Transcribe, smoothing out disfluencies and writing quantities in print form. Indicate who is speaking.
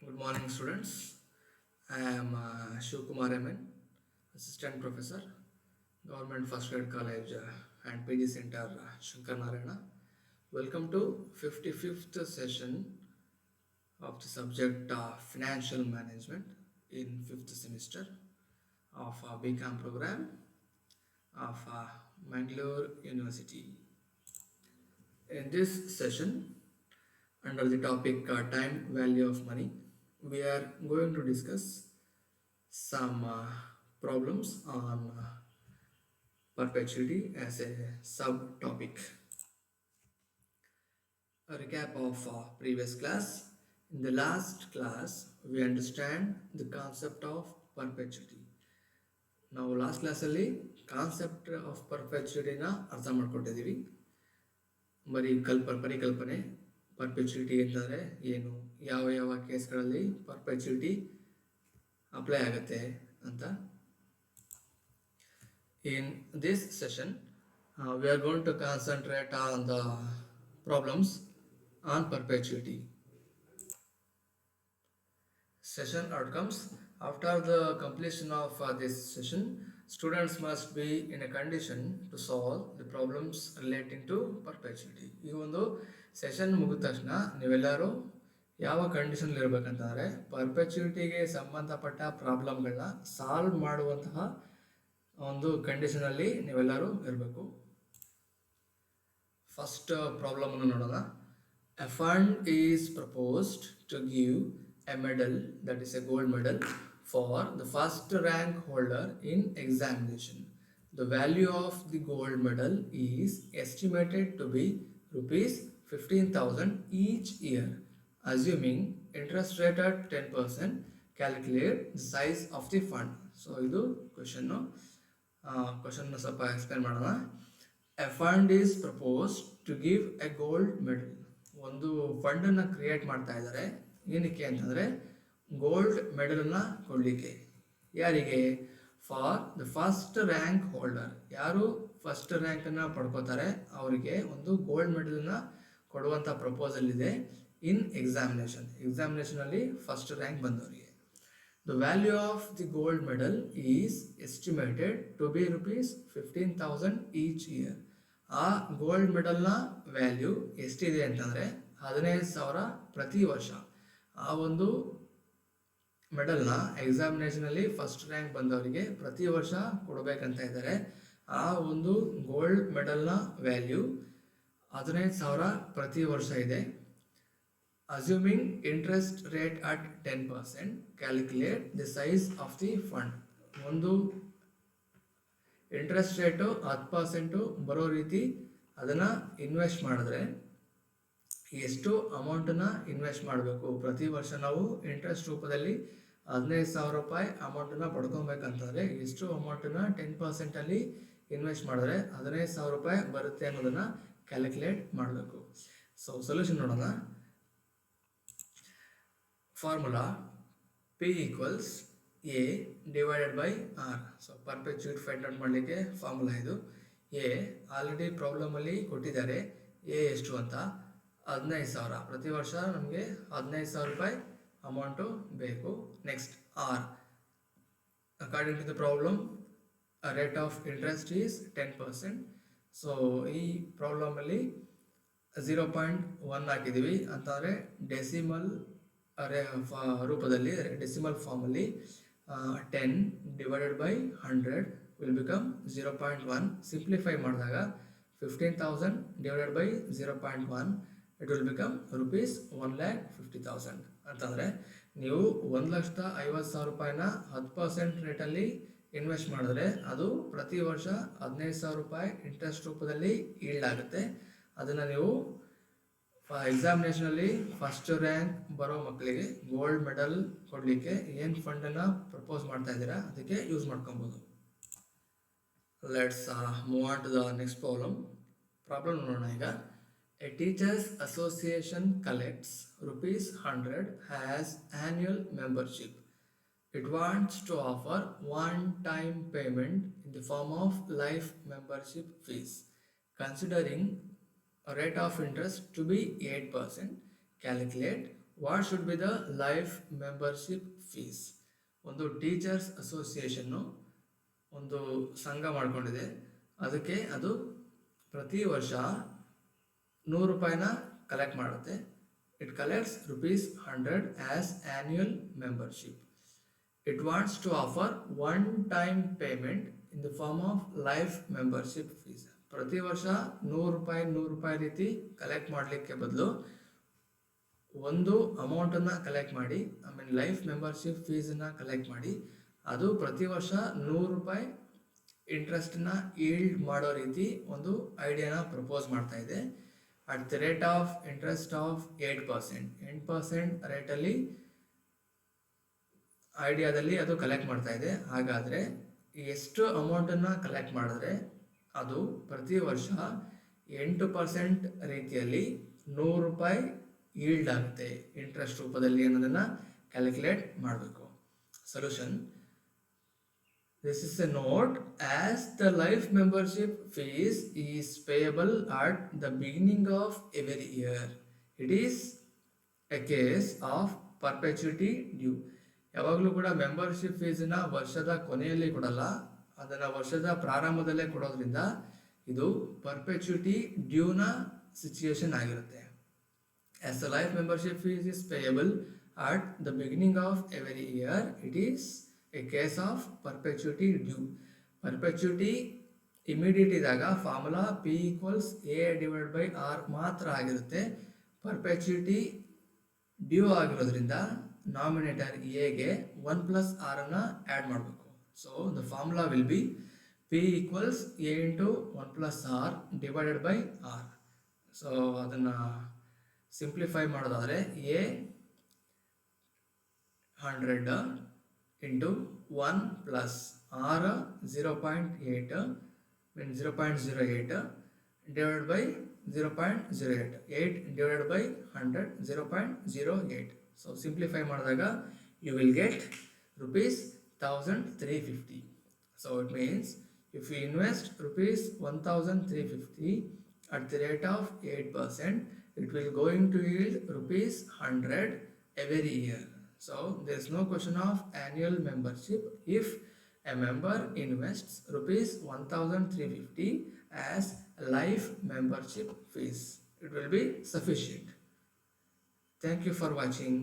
Speaker 1: Good morning, students. I am Shivkumar MN, Assistant Professor, Government First Grade College and PG Center, Shankar Narayana. Welcome to 55th session of the subject Financial Management in 5th semester of BCom program of Mangalore University. In this session, under the topic Time Value of Money, we are going to discuss some problems on perpetuity as a subtopic. A recap of previous class. In the last class, we understand the concept of perpetuity. ನಾವು last ಕ್ಲಾಸಲ್ಲಿ concept of ಪರ್ಪೆಚುಟಿನ ಅರ್ಥ ಮಾಡ್ಕೊಟ್ಟಿದ್ದೀವಿ. ಪರಿಕಲ್ಪನೆ ಪರ್ಪೆಚುಟಿ ಅಂತಂದರೆ ಏನು, ಯಾವ ಯಾವ ಕೇಸ್ಗಳಲ್ಲಿ ಪರ್ಪೆಚುಟಿ apply ಆಗುತ್ತೆ ಅಂತ. In this session, we are going to concentrate on the problems on perpetuity. Session outcomes. After the completion of this session, students must be in a condition to solve the problems relating to perpetuity. ಈ ಒಂದು session ಮುಗಿದ ತಕ್ಷಣ ನೀವೆಲ್ಲರೂ ಯಾವ condition ಇರಬೇಕಂತಂದರೆ ಪರ್ಪೆಚುಟಿಗೆ ಸಂಬಂಧಪಟ್ಟ ಪ್ರಾಬ್ಲಮ್ಗಳನ್ನ solve ಮಾಡುವಂತಹ ಒಂದು ಕಂಡೀಷನಲ್ಲಿ ನೀವೆಲ್ಲರೂ ಇರಬೇಕು. ಫಸ್ಟ್ ಪ್ರಾಬ್ಲಮ್ ಅನ್ನು ನೋಡೋಣ. A fund is proposed to give a medal, that is a gold medal, for the first rank holder in examination. The value of the gold medal is estimated to be rupees 15,000 each year. Assuming interest rate at 10%, calculate the size of the fund. So, ಇದು ಕ್ವಶನ್ನು. ಕ್ವಶನ್ನ ಸ್ವಲ್ಪ explain ಮಾಡೋಣ. A fund is propose to give a gold medal. ಒಂದು ಫಂಡನ್ನು create ಮಾಡ್ತಾ ಇದ್ದಾರೆ. ಏನಕ್ಕೆ ಅಂತಂದರೆ ಗೋಲ್ಡ್ ಮೆಡಲನ್ನು ಕೊಡಲಿಕ್ಕೆ. ಯಾರಿಗೆ? For the first rank holder. ಯಾರು ಫಸ್ಟ್ ರ್ಯಾಂಕನ್ನು ಪಡ್ಕೋತಾರೆ ಅವರಿಗೆ ಒಂದು ಗೋಲ್ಡ್ ಮೆಡಲನ್ನು ಕೊಡುವಂಥ ಪ್ರಪೋಸಲ್ ಇದೆ. ಇನ್ ಎಕ್ಸಾಮಿನೇಷನಲ್ಲಿ ಫಸ್ಟ್ ರ್ಯಾಂಕ್ ಬಂದವರಿಗೆ. The value of the gold medal is estimated to be rupees 15,000 each year. ಆ ಗೋಲ್ಡ್ ಮೆಡಲ್ನ ವ್ಯಾಲ್ಯೂ ಎಷ್ಟಿದೆ ಅಂತಂದರೆ 15,000 ಪ್ರತಿ ವರ್ಷ. ಆ ಒಂದು ಮೆಡಲ್ನ ಎಕ್ಸಾಮಿನೇಷನಲ್ಲಿ ಫಸ್ಟ್ ರ್ಯಾಂಕ್ ಬಂದವರಿಗೆ ಪ್ರತಿ ವರ್ಷ ಕೊಡಬೇಕಂತ ಇದ್ದಾರೆ. ಆ ಒಂದು ಗೋಲ್ಡ್ ಮೆಡಲ್ನ ವ್ಯಾಲ್ಯೂ 15,000 ಪ್ರತಿ ವರ್ಷ ಇದೆ. Assuming interest rate at 10%, calculate the size of the fund. ಒಂದು ಇಂಟ್ರೆಸ್ಟ್ ರೇಟು 10% ಬರೋ ರೀತಿ ಅದನ್ನು ಇನ್ವೆಸ್ಟ್ ಮಾಡಿದ್ರೆ ಎಷ್ಟು ಅಮೌಂಟನ್ನು ಇನ್ವೆಸ್ಟ್ ಮಾಡಬೇಕು. ಪ್ರತಿ ವರ್ಷ ನಾವು ಇಂಟ್ರೆಸ್ಟ್ ರೂಪದಲ್ಲಿ 15,000 ರೂಪಾಯಿ ಅಮೌಂಟನ್ನು ಪಡ್ಕೊಬೇಕಂತಂದರೆ ಎಷ್ಟು ಅಮೌಂಟನ್ನು 10%ಅಲ್ಲಿ ಇನ್ವೆಸ್ಟ್ ಮಾಡಿದ್ರೆ 15,000 ರೂಪಾಯಿ ಬರುತ್ತೆ ಅನ್ನೋದನ್ನು ಕ್ಯಾಲ್ಕುಲೇಟ್ ಮಾಡಬೇಕು. ಸೊ ಸೊಲ್ಯೂಷನ್ ನೋಡೋಣ. Formula P equals A divided by R. So perpetuity find out ಮಾಡಲಿಕ್ಕೆ ಫಾರ್ಮುಲಾ ಇದು. ಎ ಆಲ್ರೆಡಿ ಪ್ರಾಬ್ಲಮಲ್ಲಿ ಕೊಟ್ಟಿದ್ದಾರೆ. ಎ ಎಷ್ಟು ಅಂತ 15,000 ಪ್ರತಿ ವರ್ಷ ನಮಗೆ 15,000 ರೂಪಾಯಿ ಅಮೌಂಟು ಬೇಕು. Next R. According to the problem rate of interest is 10%. So ಈ ಪ್ರಾಬ್ಲಮಲ್ಲಿ 0.1 ಹಾಕಿದ್ದೀವಿ ಅಂತಂದರೆ ಡೆಸಿಮಲ್ ರೂಪದಲ್ಲಿ ಡೆಸಿಮಲ್ ಫಾರ್ಮಲ್ಲಿ 10 divided by 100 will become 0.1. Simplify ಮಾಡಿದಾಗ 15,000 divided by 0.1 it will become rupees 1,50,000. ಅಂತಂದರೆ ನೀವು 1,50,000 ರೂಪಾಯಿನ 10% ರೇಟಲ್ಲಿ ಇನ್ವೆಸ್ಟ್ ಮಾಡಿದ್ರೆ ಅದು ಪ್ರತಿ ವರ್ಷ 15,000 ರೂಪಾಯಿ ಇಂಟ್ರೆಸ್ಟ್ ರೂಪದಲ್ಲಿ ಈಲ್ಡ್ ಆಗುತ್ತೆ. ಅದನ್ನು ನೀವು ಎಕ್ಸಾಮಿನೇಷನಲ್ಲಿ ಫಸ್ಟ್ ರ್ಯಾಂಕ್ ಬರೋ ಮಕ್ಕಳಿಗೆ ಗೋಲ್ಡ್ ಮೆಡಲ್ ಕೊಡಲಿಕ್ಕೆ ಏನು ಫಂಡನ್ನು ಪ್ರಪೋಸ್ ಮಾಡ್ತಾ ಇದ್ದೀರಾ ಅದಕ್ಕೆ ಯೂಸ್ ಮಾಡ್ಕೊಬೋದು. Let's move on to the next problem ನೋಡೋಣ ಈಗ. A teachers association collects ₹100 has annual membership. It wants to offer one-time payment in the form of life membership fees. Considering a rate of interest to be 8%, calculate what should be the life membership fees? ಒಂದು teachers association ಒಂದು ಸಂಘ ಮಾಡಿಕೊಂಡಿದೆ, ಅದಕ್ಕೆ ಅದು ಪ್ರತಿ ವರ್ಷ 100 ರೂಪಾಯಿನ collect ಮಾಡುತ್ತೆ. It collects ₹100 as annual membership. It wants to offer one time payment in the form of life membership fees. ಪ್ರತಿ ವರ್ಷ 100 ರೂಪಾಯಿ ರೀತಿ ಕಲೆಕ್ಟ್ ಮಾಡಲಿಕ್ಕೆ ಬದಲು ಒಂದು ಅಮೌಂಟನ್ನು ಕಲೆಕ್ಟ್ ಮಾಡಿ, ಲೈಫ್ ಮೆಂಬರ್ಶಿಪ್ ಫೀಸನ್ನು ಕಲೆಕ್ಟ್ ಮಾಡಿ, ಅದು ಪ್ರತಿ ವರ್ಷ 100 ರೂಪಾಯಿ ಇಂಟ್ರೆಸ್ಟನ್ನ ಈಲ್ಡ್ ಮಾಡೋ ರೀತಿ ಒಂದು ಐಡಿಯಾನ ಪ್ರಪೋಸ್ ಮಾಡ್ತಾ ಇದೆ. At the rate of interest of 8% ರೇಟಲ್ಲಿ ಐಡಿಯಾದಲ್ಲಿ ಅದು ಕಲೆಕ್ಟ್ ಮಾಡ್ತಾ ಇದೆ. ಹಾಗಾದರೆ ಎಷ್ಟು ಅಮೌಂಟನ್ನು ಕಲೆಕ್ಟ್ ಮಾಡಿದ್ರೆ ಅದು ಪ್ರತಿ ವರ್ಷ 8% ರೀತಿಯಲ್ಲಿ 100 ರೂಪಾಯಿ ಈಲ್ಡ್ ಆಗುತ್ತೆ ಇಂಟ್ರೆಸ್ಟ್ ರೂಪದಲ್ಲಿ ಅನ್ನೋದನ್ನು ಕ್ಯಾಲ್ಕುಲೇಟ್ ಮಾಡಬೇಕು. Solution: this is a note, as the life membership fees is payable at the beginning of every year. It is a case of perpetuity due. ಯಾವಾಗಲೂ ಕೂಡ ಮೆಂಬರ್ಶಿಪ್ ಫೀಸನ್ನ ವರ್ಷದ ಕೊನೆಯಲ್ಲಿ ಕೊಡಲ್ಲ, ಅದನ್ನು ವರ್ಷದ ಪ್ರಾರಂಭದಲ್ಲೇ ಕೊಡೋದ್ರಿಂದ ಇದು ಪರ್ಪೆಚುಟಿ ಡ್ಯೂನ ಸಿಚುಯೇಷನ್ ಆಗಿರುತ್ತೆ. As the life membership fees is payable at the beginning of every year, it is a case of perpetuity due. Perpetuity immediate ಇದ್ದಾಗ ಫಾರ್ಮುಲಾ P = A/R ಮಾತ್ರ ಆಗಿರುತ್ತೆ. ಪರ್ಪೆಚುಟಿ ಡ್ಯೂ ಆಗಿರೋದ್ರಿಂದ ನಾಮಿನೇಟರ್ ಎಗೆ 1+R ಅನ್ನು ಆ್ಯಡ್ ಮಾಡಬೇಕು. So the formula will be P = A × 1+R / R. So ಅದನ್ನು simplify ಮಾಡೋದಾದರೆ A 100 into 1 plus R 0.8 means 0.08 divided by 0.08. 8 divided by 100 0.08. So simplify ಮಾಡಿದಾಗ you will get ₹1,350. So it means if you invest ₹1,350 at the rate of 8%, it will going to yield ₹100 every year. So there is no question of annual membership if a member invests ₹1,350 as life membership fees. It will be sufficient. Thank you for watching.